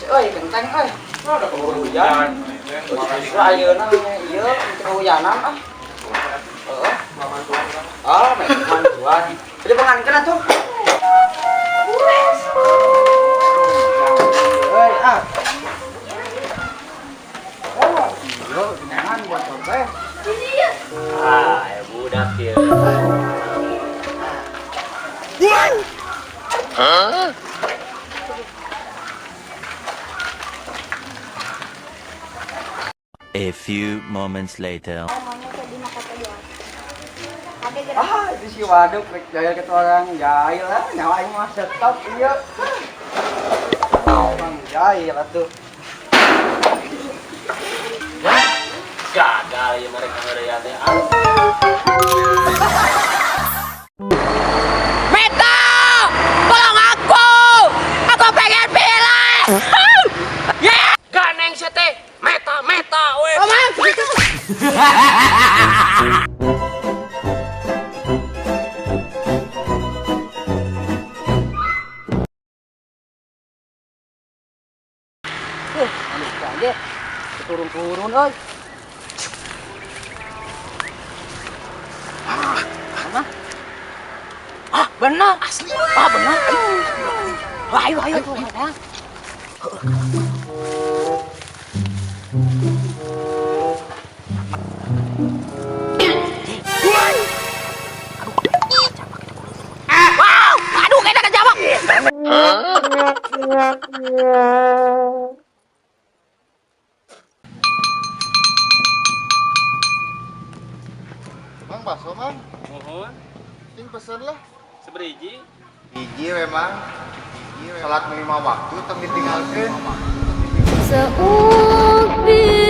euy, genteng euy. Ada keburu hujan. Justru ayeuna ieu keur hujanan ah. Heeh. Ah, memang tuan. Jadi pengankeun atuh. Euy, ah. Oh, iya, jangan buat teh. Ah, ya budak ya. Hah? A few moments later. Ah, itu si waduk rek jahil ke orang jahil lah, nyawa aing mah stop ieu. Bang jahil atuh. Gagal ya mereka ngedaya teh. Meta! Tolong aku! Aku pengen pilih! Ya! Ganeng sih teh. Meta we. Aja. Turun-turun euy. Mana? Ah, benar asli. Ah, benar. Ayo tuh, ya. Wow! Aduh, kayaknya kejawab. Mang bakso mang, Mohon ting pesen lah. seberiji. Hiji memang, salat lima waktu tong ditinggalkeun. Seubi